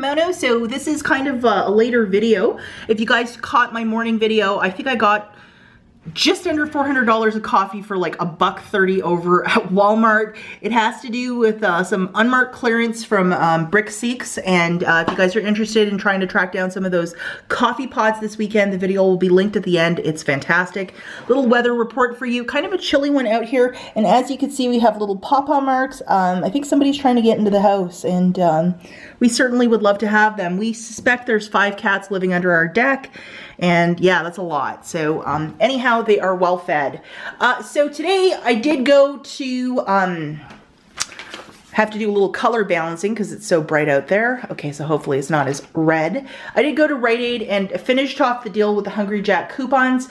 Kimono. So this is kind of a later video. If you guys caught my morning video, I think I got just under $400 of coffee for like $1.30 over at Walmart. It has to do with some unmarked clearance from Brick Seeks, and if you guys are interested in trying to track down some of those coffee pods this weekend, the video will be linked at the end. It's fantastic. Little weather report for you. Kind of a chilly one out here, and as you can see, we have little pawpaw marks. I think somebody's trying to get into the house, and we certainly would love to have them. We suspect there's 5 cats living under our deck, and yeah, that's a lot. So anyhow, they are well fed. So today I did go to have to do a little color balancing because it's so bright out there. Okay, so hopefully it's not as red. I did go to Rite Aid and finished off the deal with the Hungry Jack coupons.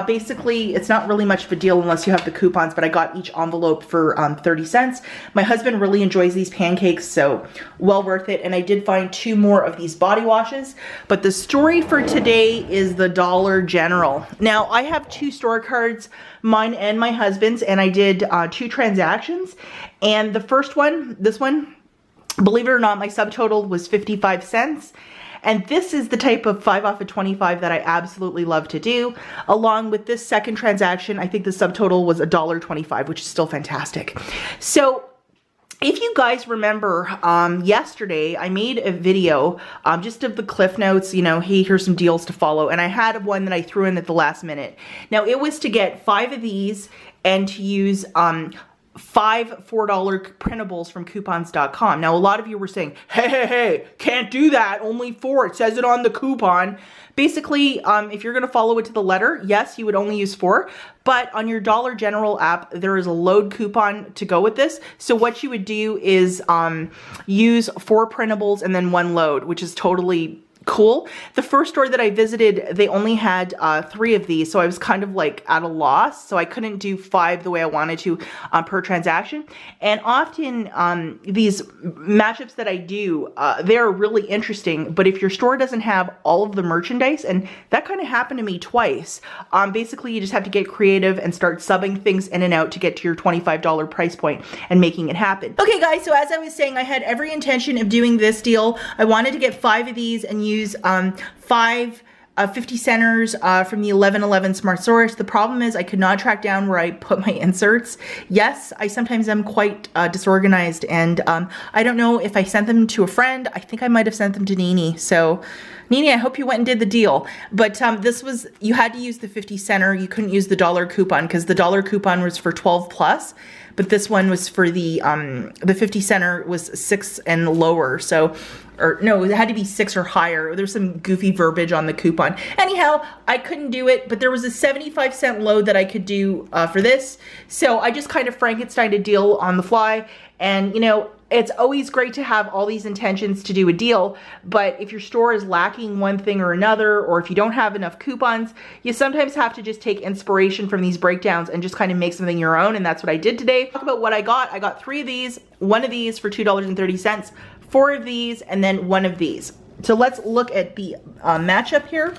Basically, it's not really much of a deal unless you have the coupons, but I got each envelope for 30 cents. My husband really enjoys these pancakes, so well worth it. And I did find 2 more of these body washes. But the story for today is the Dollar General. Now, I have 2 store cards, mine and my husband's, and I did 2 transactions. And the first one, this one, believe it or not, my subtotal was 55 cents. And this is the type of 5 off of 25 that I absolutely love to do. Along with this second transaction, I think the subtotal was $1.25, which is still fantastic. So if you guys remember, yesterday I made a video just of the Cliff Notes, you know, hey, here's some deals to follow. And I had one that I threw in at the last minute. Now it was to get 5 of these and to use 5 $4 printables from coupons.com. Now, a lot of you were saying, hey, can't do that, only 4, it says it on the coupon. Basically, if you're gonna follow it to the letter, yes, you would only use 4, but on your Dollar General app, there is a load coupon to go with this. So what you would do is use 4 printables and then 1 load, which is totally cool. The first store that I visited, they only had 3 of these, so I was kind of like at a loss, so I couldn't do 5 the way I wanted to per transaction. And often these matchups that I do, they're really interesting, but if your store doesn't have all of the merchandise, and that kind of happened to me twice, basically you just have to get creative and start subbing things in and out to get to your $25 price point and making it happen. Okay guys, so as I was saying, I had every intention of doing this deal. I wanted to get 5 of these and use 5 50 centers from the 1111 Smart Source. The problem is I could not track down where I put my inserts. Yes, I sometimes am quite disorganized, and I don't know if I sent them to a friend. I think I might have sent them to Nini. So Nini, I hope you went and did the deal. But this was, you had to use the 50 center. You couldn't use the dollar coupon because the dollar coupon was for 12 plus. But this one was for the 50 center was 6 and lower. So, or no, it had to be 6 or higher. There's some goofy verbiage on the coupon. Anyhow, I couldn't do it, but there was a 75 cent load that I could do for this. So I just kind of Frankensteined a deal on the fly. And you know, it's always great to have all these intentions to do a deal, but if your store is lacking one thing or another, or if you don't have enough coupons, you sometimes have to just take inspiration from these breakdowns and just kind of make something your own, and that's what I did today. Talk about what I got. I got 3 of these, 1 of these for $2.30, 4 of these, and then 1 of these. So let's look at the matchup here.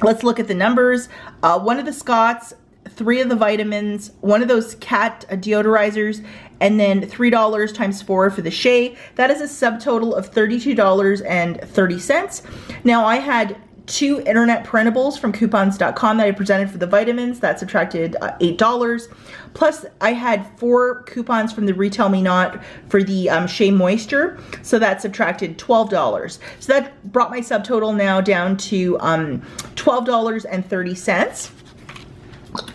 Let's look at the numbers. 1 of the Scots, 3 of the vitamins, 1 of those cat deodorizers, and then $3 times 4 for the Shea. That is a subtotal of $32.30. Now I had 2 internet printables from coupons.com that I presented for the vitamins. That subtracted $8. Plus I had 4 coupons from the Retail Me Not for the Shea Moisture. So that subtracted $12. So that brought my subtotal now down to $12.30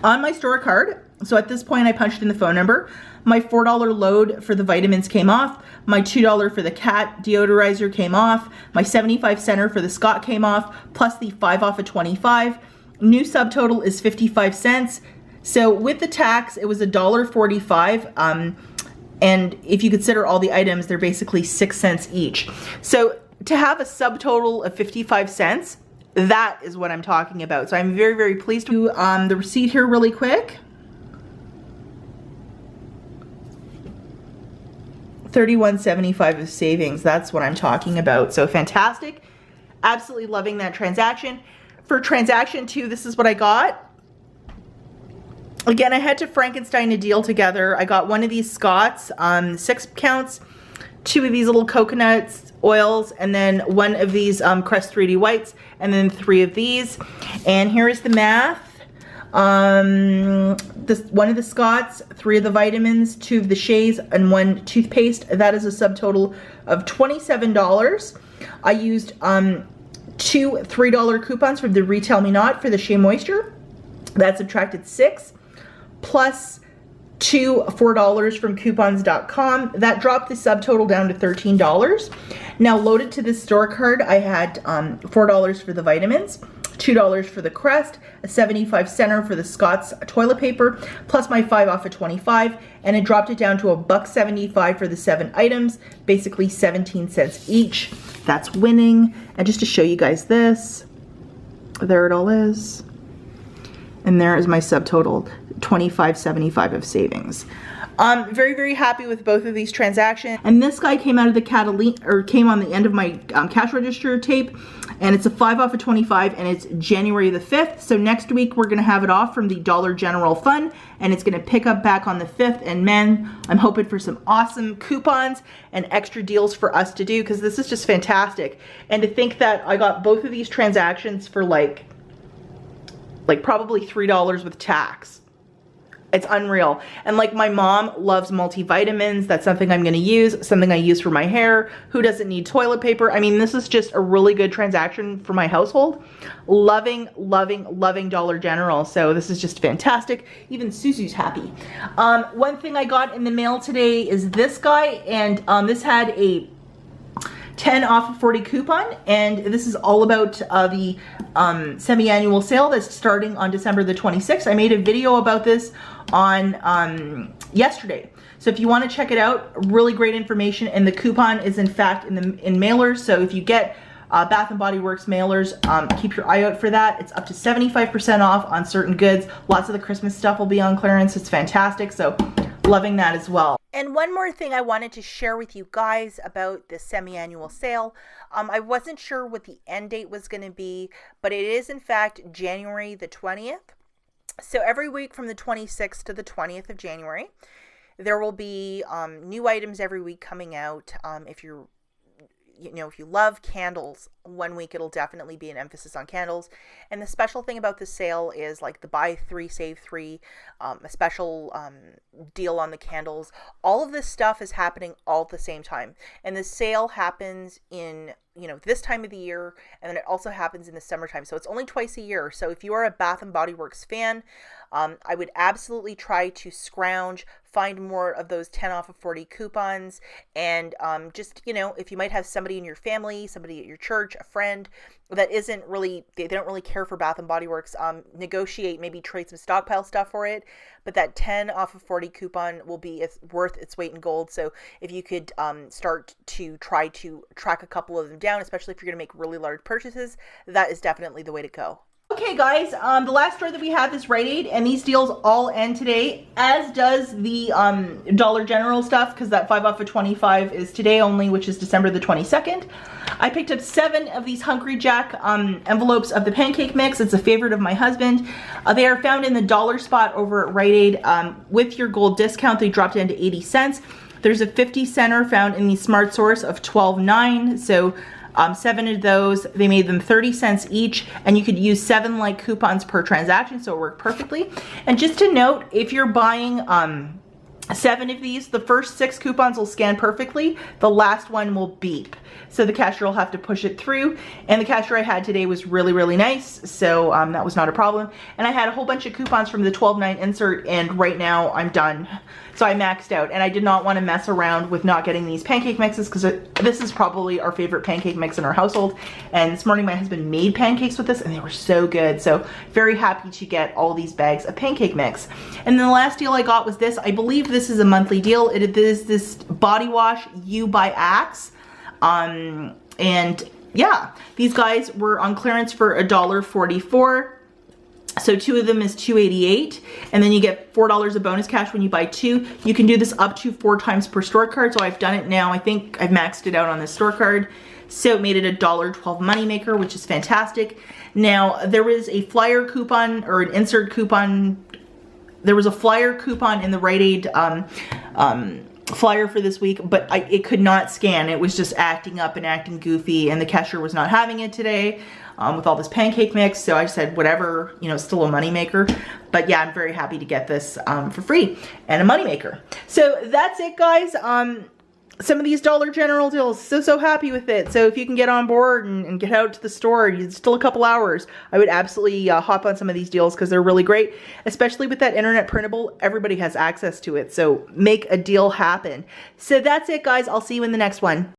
on my store card. So at this point I punched in the phone number. My $4 load for the vitamins came off. My $2 for the cat deodorizer came off. My 75 center for the Scott came off, plus the 5 off of 25. New subtotal is 55 cents. So with the tax, it was $1.45. And if you consider all the items, they're basically 6 cents each. So to have a subtotal of 55 cents, that is what I'm talking about. So I'm very, very pleased with the receipt here really quick. $31.75 of savings. That's what I'm talking about. So fantastic. Absolutely loving that transaction. For transaction 2, this is what I got. Again, I had to Frankenstein a deal together. I got 1 of these Scots, 6 counts, 2 of these little coconuts oils, and then 1 of these Crest 3D whites, and then 3 of these. And here is the math. 1 of the Scots, 3 of the vitamins, 2 of the Shays, and 1 toothpaste. That is a subtotal of $27. I used 2 $3 coupons from the Retail Me Not for the Shea Moisture. That subtracted 6, plus 2 $4 from coupons.com. That dropped the subtotal down to $13. Now loaded to this store card, I had $4 for the vitamins, $2 for the Crest, a 75 center for the Scott's toilet paper, plus my 5 off of 25, and it dropped it down to $1.75 for the 7 items, basically 17 cents each. That's winning. And just to show you guys this, there it all is. And there is my subtotal, $25.75 of savings. Very, very happy with both of these transactions. And this guy came out of the came on the end of my cash register tape, and it's a 5 off of 25, and it's January the 5th. So next week we're gonna have it off from the Dollar General Fund, and it's gonna pick up back on the 5th. And man, I'm hoping for some awesome coupons and extra deals for us to do, because this is just fantastic. And to think that I got both of these transactions for like probably $3 with tax. It's unreal. And like, my mom loves multivitamins. That's something I'm gonna use, something I use for my hair. Who doesn't need toilet paper? I mean, this is just a really good transaction for my household. Loving, loving, loving Dollar General. So this is just fantastic. Even Suzu's happy. One thing I got in the mail today is this guy, and this had a 10 off of 40 coupon, and this is all about the semi-annual sale that's starting on December the 26th. I made a video about this on yesterday. So if you want to check it out, really great information, and the coupon is in fact in mailers. So if you get Bath & Body Works mailers, keep your eye out for that. It's up to 75% off on certain goods. Lots of the Christmas stuff will be on clearance. It's fantastic. So loving that as well. And one more thing I wanted to share with you guys about this semi-annual sale. I wasn't sure what the end date was going to be, but it is in fact January the 20th. So every week from the 26th to the 20th of January, there will be new items every week coming out. If you love candles, one week it'll definitely be an emphasis on candles. And the special thing about the sale is like the buy 3 save 3, a special deal on the candles. All of this stuff is happening all at the same time, and the sale happens in this time of the year, and then it also happens in the summertime. So it's only twice a year. So if you are a Bath & Body Works fan, I would absolutely try to scrounge, find more of those 10 off of 40 coupons, and just, if you might have somebody in your family, somebody at your church, a friend that isn't really, they don't really care for Bath & Body Works, negotiate, maybe trade some stockpile stuff for it, but that 10 off of 40 coupon will be worth its weight in gold. So if you could start to try to track a couple of them down, especially if you're going to make really large purchases, that is definitely the way to go. Okay guys, the last store that we have is Rite Aid, and these deals all end today, as does the Dollar General stuff, because that 5 off of 25 is today only, which is December the 22nd. I picked up 7 of these Hungry Jack envelopes of the pancake mix. It's a favorite of my husband. They are found in the dollar spot over at Rite Aid. With your gold discount, they dropped down to 80 cents. There's a 50 center found in the Smart Source of $12.9, so 7 of those, they made them 30 cents each, and you could use 7 like coupons per transaction, so it worked perfectly. And just to note, if you're buying 7 of these, the first 6 coupons will scan perfectly, the last one will beep. So the cashier will have to push it through, and the cashier I had today was really, really nice, so that was not a problem. And I had a whole bunch of coupons from the $12.9 insert, and right now I'm done. So I maxed out, and I did not want to mess around with not getting these pancake mixes, because this is probably our favorite pancake mix in our household. And this morning my husband made pancakes with this, and they were so good. So very happy to get all these bags of pancake mix. And then the last deal I got was this. I believe this is a monthly deal. It is this body wash You by Axe. And yeah, these guys were on clearance for $1.44. So 2 of them is $2.88, and then you get $4 of bonus cash when you buy 2. You can do this up to 4 times per store card, so I've done it now. I think I've maxed it out on this store card. So it made it a $1.12 moneymaker, which is fantastic. Now, there is a flyer coupon or an insert coupon. There was a flyer coupon in the Rite Aid flyer for this week, but it could not scan. It was just acting up and acting goofy, and the cashier was not having it today with all this pancake mix. So I said, whatever, you know, it's still a moneymaker. But yeah, I'm very happy to get this for free and a moneymaker. So that's it, guys. Some of these Dollar General deals, so happy with it. So if you can get on board and get out to the store, it's still a couple hours, I would absolutely hop on some of these deals because they're really great, especially with that internet printable. Everybody has access to it, so make a deal happen. So that's it, guys. I'll see you in the next one.